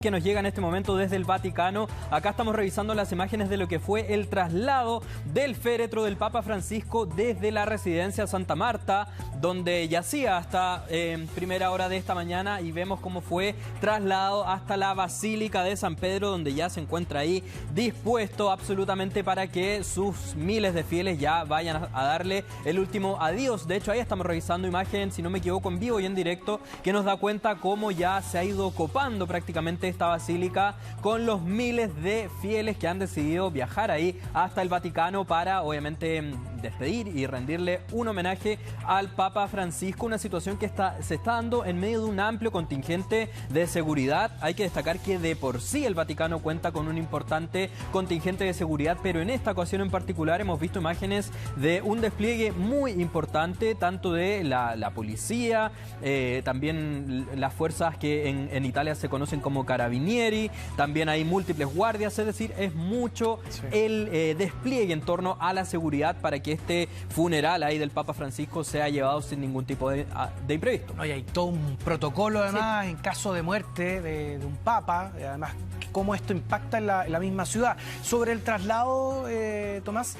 Que nos llega en este momento desde el Vaticano. Acá estamos revisando las imágenes de lo que fue el traslado del féretro del Papa Francisco desde la residencia Santa Marta, donde yacía hasta primera hora de esta mañana, y vemos cómo fue trasladado hasta la Basílica de San Pedro, donde ya se encuentra ahí dispuesto absolutamente para que sus miles de fieles ya vayan a darle el último adiós. De hecho, ahí estamos revisando imagen, si no me equivoco, en vivo y en directo, que nos da cuenta cómo ya se ha ido copando prácticamente esta basílica con los miles de fieles que han decidido viajar ahí hasta el Vaticano para, obviamente, despedir y rendirle un homenaje al Papa Francisco. Una situación que se está dando en medio de un amplio contingente de seguridad. Hay que destacar que de por sí el Vaticano cuenta con un importante contingente de seguridad, pero en esta ocasión en particular hemos visto imágenes de un despliegue muy importante, tanto de la policía, también las fuerzas que en Italia se conocen como Carabinieri, también hay múltiples guardias, es decir, es mucho el despliegue en torno a la seguridad para que este funeral ahí del Papa Francisco sea llevado sin ningún tipo de imprevisto. Oye, hay todo un protocolo además en caso de muerte de un papa, además cómo esto impacta en la misma ciudad. Sobre el traslado, Tomás,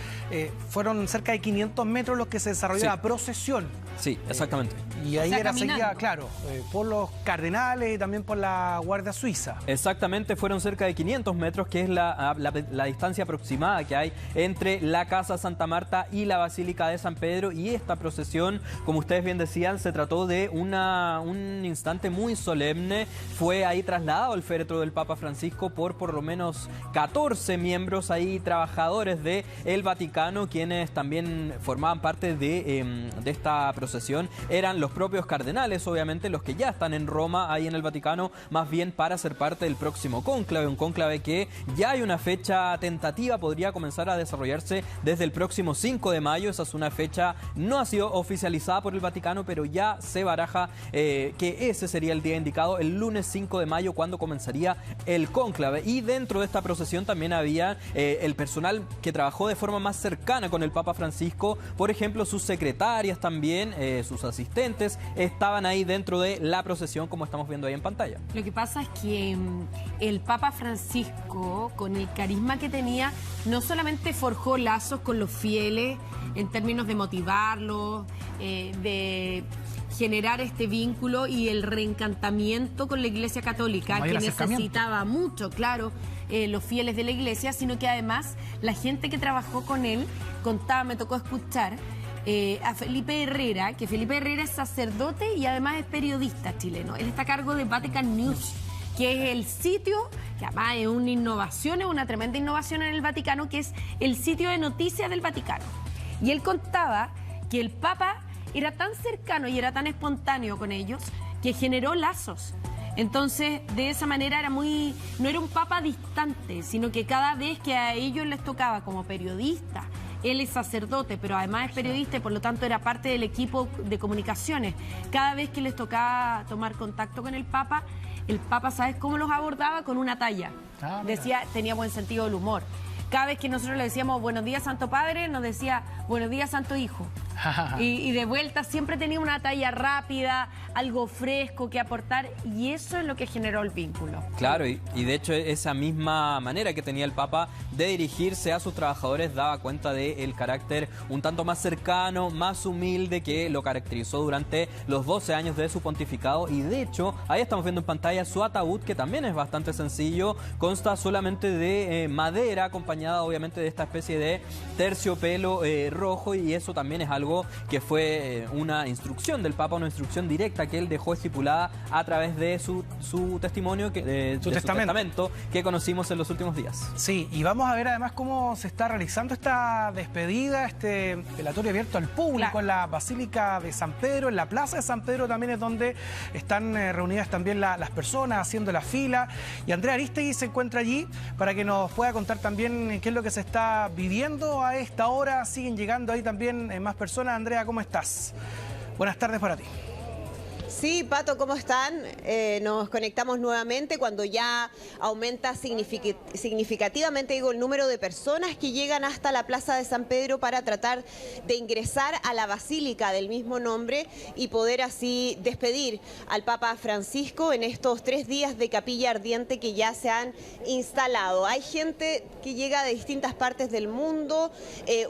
fueron cerca de 500 metros los que se desarrolló la procesión. Sí, exactamente. Y ahí era seguida, claro, por los cardenales y también por la Guardia Suiza. Exactamente, fueron cerca de 500 metros, que es la distancia aproximada que hay entre la Casa Santa Marta y la Basílica de San Pedro. Y esta procesión, como ustedes bien decían, se trató de un instante muy solemne. Fue ahí trasladado el féretro del Papa Francisco por lo menos 14 miembros ahí, trabajadores del Vaticano, quienes también formaban parte de esta procesión. Eran los propios cardenales, obviamente, los que ya están en Roma, ahí en el Vaticano, más bien para ser parte del próximo cónclave, un cónclave que ya hay una fecha tentativa, podría comenzar a desarrollarse desde el próximo 5 de mayo. Esa es una fecha, no ha sido oficializada por el Vaticano, pero ya se baraja que ese sería el día indicado, el lunes 5 de mayo, cuando comenzaría el cónclave. Y dentro de esta procesión también había el personal que trabajó de forma más cercana con el Papa Francisco, por ejemplo, sus secretarias también, sus asistentes, estaban ahí dentro de la procesión, como estamos viendo ahí en pantalla. Lo que pasa es que el Papa Francisco, con el carisma que tenía, no solamente forjó lazos con los fieles en términos de motivarlos, de generar este vínculo y el reencantamiento con la Iglesia Católica, que necesitaba mucho, claro, los fieles de la Iglesia, sino que además la gente que trabajó con él contaba, me tocó escuchar a Felipe Herrera, que Felipe Herrera es sacerdote y además es periodista chileno. Él está a cargo de Vatican News, que es el sitio, que además es una innovación, es una tremenda innovación en el Vaticano, que es el sitio de noticias del Vaticano. Y él contaba que el Papa era tan cercano y era tan espontáneo con ellos que generó lazos. Entonces, de esa manera no era un Papa distante, sino que cada vez que a ellos les tocaba como periodista, él es sacerdote, pero además es periodista y por lo tanto era parte del equipo de comunicaciones. Cada vez que les tocaba tomar contacto con el Papa, ¿sabes cómo los abordaba? Con una talla. Decía, tenía buen sentido del humor. Cada vez que nosotros le decíamos buenos días, Santo Padre, nos decía buenos días, Santo Hijo. Y de vuelta siempre tenía una talla rápida, algo fresco que aportar, y eso es lo que generó el vínculo. Claro, y de hecho esa misma manera que tenía el Papa de dirigirse a sus trabajadores daba cuenta del carácter un tanto más cercano, más humilde que lo caracterizó durante los 12 años de su pontificado. Y de hecho, ahí estamos viendo en pantalla su ataúd, que también es bastante sencillo, consta solamente de madera, acompañada obviamente de esta especie de terciopelo rojo, y eso también es algo que fue una instrucción del Papa, una instrucción directa que él dejó estipulada a través de su testimonio, su testamento, que conocimos en los últimos días. Sí, y vamos a ver además cómo se está realizando esta despedida, este velatorio abierto al público en la Basílica de San Pedro, en la Plaza de San Pedro también es donde están reunidas también las personas haciendo la fila, y Andrea Aristegui se encuentra allí para que nos pueda contar también qué es lo que se está viviendo a esta hora. Siguen llegando ahí también más personas. Andrea, ¿cómo estás? Buenas tardes para ti. Sí, Pato, ¿cómo están? Nos conectamos nuevamente cuando ya aumenta significativamente, el número de personas que llegan hasta la Plaza de San Pedro para tratar de ingresar a la basílica del mismo nombre y poder así despedir al Papa Francisco en estos 3 días de capilla ardiente que ya se han instalado. Hay gente que llega de distintas partes del mundo.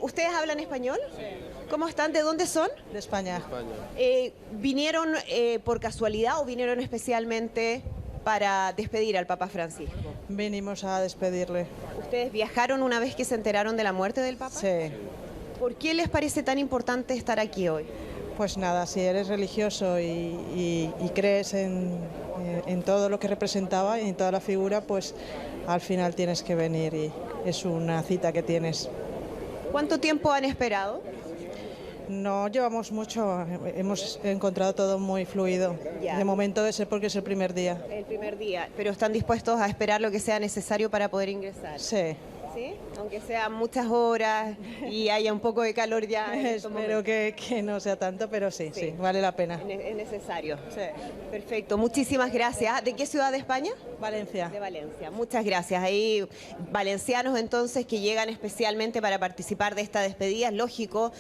¿Ustedes hablan español? Sí. ¿Cómo están? ¿De dónde son? De España. ¿Vinieron por casualidad o vinieron especialmente para despedir al Papa Francisco? Vinimos a despedirle. ¿Ustedes viajaron una vez que se enteraron de la muerte del Papa? Sí. ¿Por qué les parece tan importante estar aquí hoy? Pues nada, si eres religioso y crees en todo lo que representaba y en toda la figura, pues al final tienes que venir y es una cita que tienes. ¿Cuánto tiempo han esperado? No llevamos mucho, hemos encontrado todo muy fluido. Ya. De momento debe ser porque es el primer día. El primer día, pero ¿están dispuestos a esperar lo que sea necesario para poder ingresar? Sí. ¿Sí? Aunque sean muchas horas y haya un poco de calor ya. Espero que no sea tanto, pero sí, vale la pena. Es necesario. Sí. Perfecto, muchísimas gracias. ¿De qué ciudad de España? Valencia. De Valencia, muchas gracias. Hay valencianos entonces que llegan especialmente para participar de esta despedida, es lógico,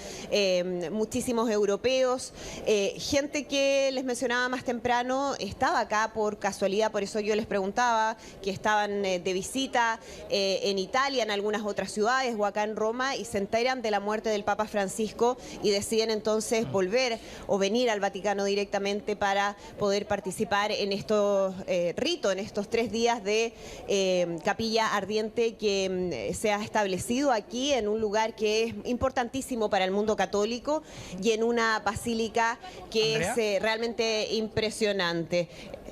muchísimos europeos, gente que les mencionaba más temprano estaba acá por casualidad, por eso yo les preguntaba que estaban de visita en Italia, en algunas otras ciudades o acá en Roma y se enteran de la muerte del Papa Francisco y deciden entonces volver o venir al Vaticano directamente para poder participar en estos ritos, en estos 3 días de capilla ardiente que se ha establecido aquí en un lugar que es importantísimo para el mundo católico y en una basílica que es realmente impresionante.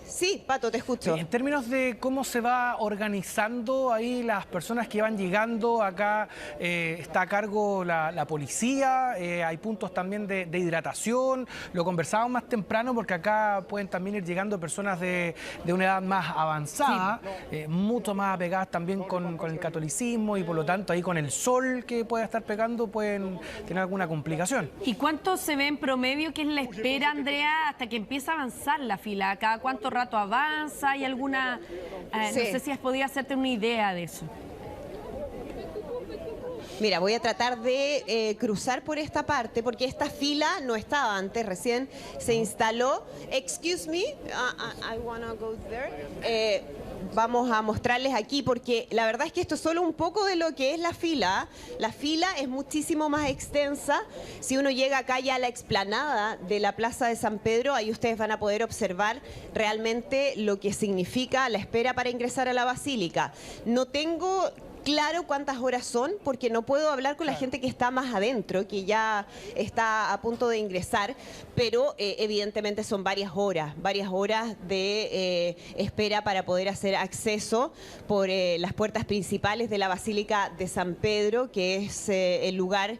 Sí, Pato, te escucho. En términos de cómo se va organizando ahí las personas que van llegando, acá está a cargo la policía, hay puntos también de hidratación, lo conversábamos más temprano porque acá pueden también ir llegando personas de una edad más avanzada, mucho más apegadas también con el catolicismo y por lo tanto ahí con el sol que pueda estar pegando pueden tener alguna complicación. ¿Y cuánto se ve en promedio que es la espera, Andrea, hasta que empieza a avanzar la fila? ¿Cada cuánto rato avanza? ¿Hay alguna...? No sé si has podido hacerte una idea de eso. Mira, voy a tratar de cruzar por esta parte porque esta fila no estaba antes, recién se instaló. Excuse me, I wanna go there. Vamos a mostrarles aquí porque la verdad es que esto es solo un poco de lo que es la fila. La fila es muchísimo más extensa. Si uno llega acá ya a la explanada de la Plaza de San Pedro, ahí ustedes van a poder observar realmente lo que significa la espera para ingresar a la basílica. No tengo claro cuántas horas son porque no puedo hablar con la gente que está más adentro, que ya está a punto de ingresar, pero evidentemente son varias horas de espera para poder hacer acceso por las puertas principales de la Basílica de San Pedro, que es el lugar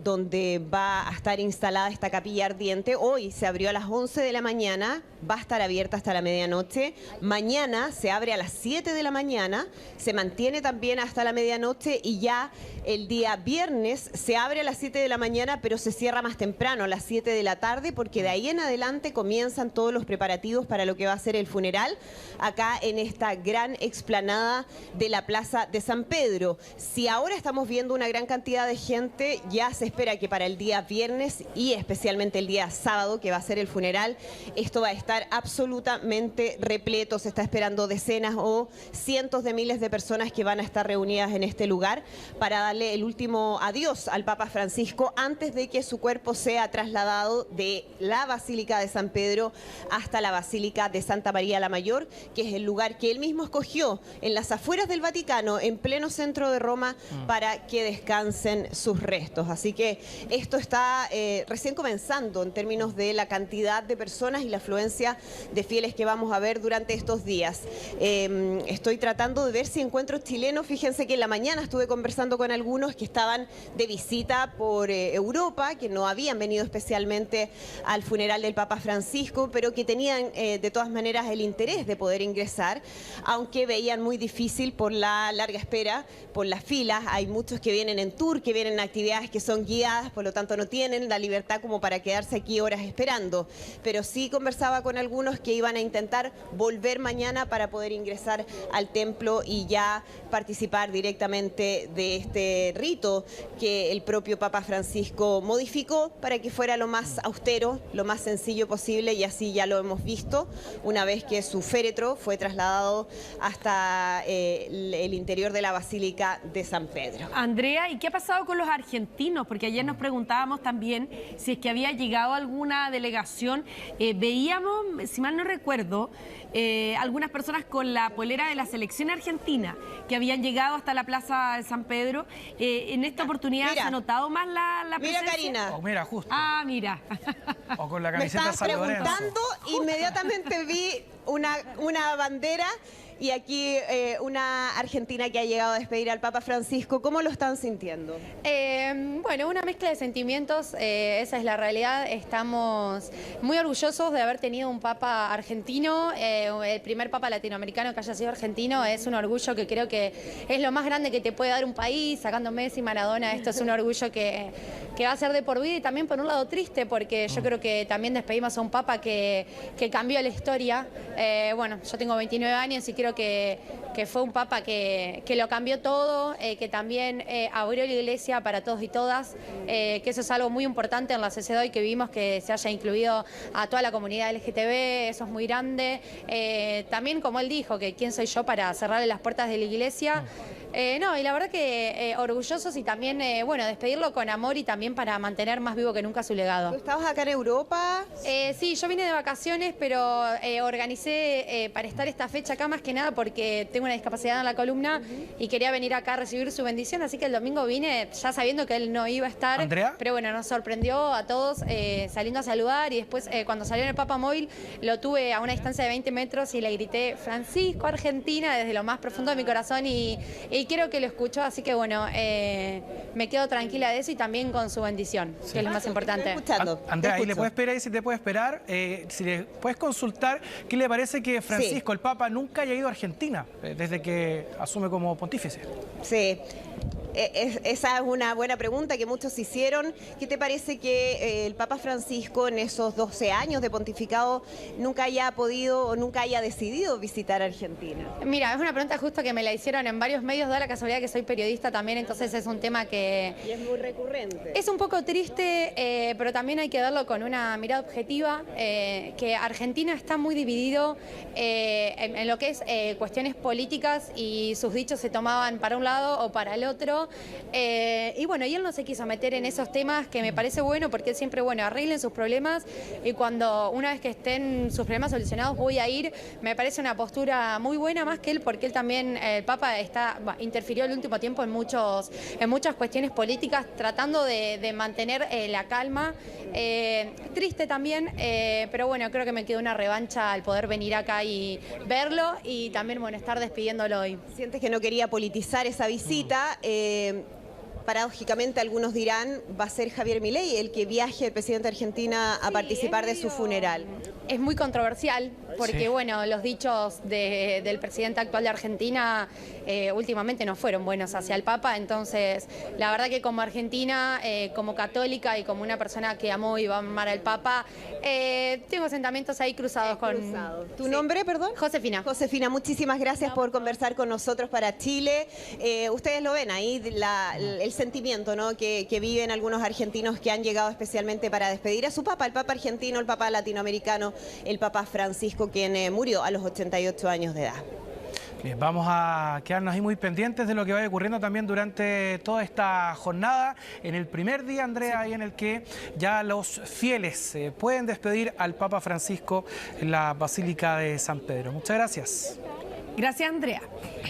donde va a estar instalada esta capilla ardiente. Hoy se abrió a las 11 de la mañana, va a estar abierta hasta la medianoche. Mañana se abre a las 7 de la mañana, se mantiene también hasta la medianoche y ya el día viernes se abre a las 7 de la mañana, pero se cierra más temprano, a las 7 de la tarde, porque de ahí en adelante comienzan todos los preparativos para lo que va a ser el funeral acá en esta gran explanada de la Plaza de San Pedro. Si ahora estamos viendo una gran cantidad de gente, ya se espera que para el día viernes y especialmente el día sábado, que va a ser el funeral, esto va a estar absolutamente repleto. Se está esperando decenas o cientos de miles de personas que van a estar reunidas en este lugar para darle el último adiós al Papa Francisco antes de que su cuerpo sea trasladado de la Basílica de San Pedro hasta la Basílica de Santa María la Mayor, que es el lugar que él mismo escogió en las afueras del Vaticano, en pleno centro de Roma, para que descansen sus restos. Así que esto está recién comenzando en términos de la cantidad de personas y la afluencia de fieles que vamos a ver durante estos días. Estoy tratando de ver si encuentro chilenos. Fíjense que en la mañana estuve conversando con algunos algunos que estaban de visita por Europa, que no habían venido especialmente al funeral del Papa Francisco, pero que tenían de todas maneras el interés de poder ingresar, aunque veían muy difícil por la larga espera, por las filas. Hay muchos que vienen en tour, que vienen en actividades que son guiadas, por lo tanto no tienen la libertad como para quedarse aquí horas esperando. Pero sí conversaba con algunos que iban a intentar volver mañana para poder ingresar al templo y ya participar directamente de este rito que el propio Papa Francisco modificó para que fuera lo más austero, lo más sencillo posible, y así ya lo hemos visto una vez que su féretro fue trasladado hasta el interior de la Basílica de San Pedro. Andrea, ¿y qué ha pasado con los argentinos? Porque ayer nos preguntábamos también si es que había llegado alguna delegación. Veíamos, si mal no recuerdo, algunas personas con la polera de la selección argentina que habían llegado hasta la Plaza de San Pedro. En esta oportunidad mira, se ha notado más la presencia. Mira, Karina. Oh, mira, justo. Ah, mira. O con la Me camiseta estabas San Lorenzo. preguntando, inmediatamente vi una bandera y aquí una argentina que ha llegado a despedir al Papa Francisco. ¿Cómo lo están sintiendo? Bueno, una mezcla de sentimientos, esa es la realidad. Estamos muy orgullosos de haber tenido un Papa argentino, el primer Papa latinoamericano que haya sido argentino. Es un orgullo que creo que es lo más grande que te puede dar un país, sacando Messi, Maradona. Esto es un orgullo que va a ser de por vida, y también por un lado triste, porque yo creo que también despedimos a un Papa que cambió la historia. Bueno, yo tengo 29 años y creo que fue un Papa que lo cambió todo, que también abrió la iglesia para todos y todas, que eso es algo muy importante en la sociedad hoy que vivimos, que se haya incluido a toda la comunidad LGTB, eso es muy grande. También, como él dijo, que quién soy yo para cerrarle las puertas de la iglesia. No, y la verdad que orgullosos, y también, bueno, despedirlo con amor y también para mantener más vivo que nunca su legado. ¿Tú estabas acá en Europa? Sí, yo vine de vacaciones, pero organicé para estar esta fecha acá más que nada porque tengo una discapacidad en la columna y quería venir acá a recibir su bendición, así que el domingo vine ya sabiendo que él no iba a estar. ¿Andrea? Pero bueno, nos sorprendió a todos saliendo a saludar, y después cuando salió en el Papa Móvil lo tuve a una distancia de 20 metros y le grité Francisco, Argentina, desde lo más profundo de mi corazón, y quiero que lo escuchó, así que bueno, me quedo tranquila de eso y también con su bendición, que es lo más importante. Andrea, ahí le puedes esperar, y si te puede esperar, si le puedes consultar qué le parece que Francisco, el Papa, nunca haya ido a Argentina desde que asume como pontífice. Sí. Esa es una buena pregunta que muchos hicieron. ¿Qué te parece que el Papa Francisco en esos 12 años de pontificado nunca haya podido o nunca haya decidido visitar Argentina? Mira, es una pregunta justo que me la hicieron en varios medios, da la casualidad que soy periodista también, entonces es un tema que... Y es muy recurrente. Es un poco triste, pero también hay que verlo con una mirada objetiva, que Argentina está muy dividido en lo que es cuestiones políticas, y sus dichos se tomaban para un lado o para el otro. Y bueno, y él no se quiso meter en esos temas, que me parece bueno, porque él siempre, bueno, arreglen sus problemas, y cuando una vez que estén sus problemas solucionados voy a ir. Me parece una postura muy buena, más que él, porque él también, el Papa, interfirió el último tiempo en muchas cuestiones políticas, tratando de mantener la calma. Triste también, pero bueno, creo que me quedó una revancha al poder venir acá y verlo, y también, bueno, estar despidiéndolo hoy. ¿Sientes que no quería politizar esa visita? Paradójicamente, algunos dirán, va a ser Javier Milei el que viaje, el presidente de Argentina, a participar de su funeral. Es muy controversial, porque Sí. bueno, los dichos del presidente actual de Argentina últimamente no fueron buenos hacia el Papa, entonces la verdad que como argentina, como católica y como una persona que amó y va a amar al Papa, tengo sentimientos ahí cruzados con... ¿Tu Sí. nombre, perdón? Josefina. Josefina, muchísimas gracias por conversar con nosotros para Chile. Ustedes lo ven ahí, el sentimiento, ¿no?, que viven algunos argentinos que han llegado especialmente para despedir a su Papa, el Papa argentino, el Papa latinoamericano, el Papa Francisco, quien murió a los 88 años de edad. Bien, vamos a quedarnos ahí muy pendientes de lo que vaya ocurriendo también durante toda esta jornada, en el primer día, Andrea, ahí en el que ya los fieles pueden despedir al Papa Francisco en la Basílica de San Pedro. Muchas gracias. Gracias, Andrea.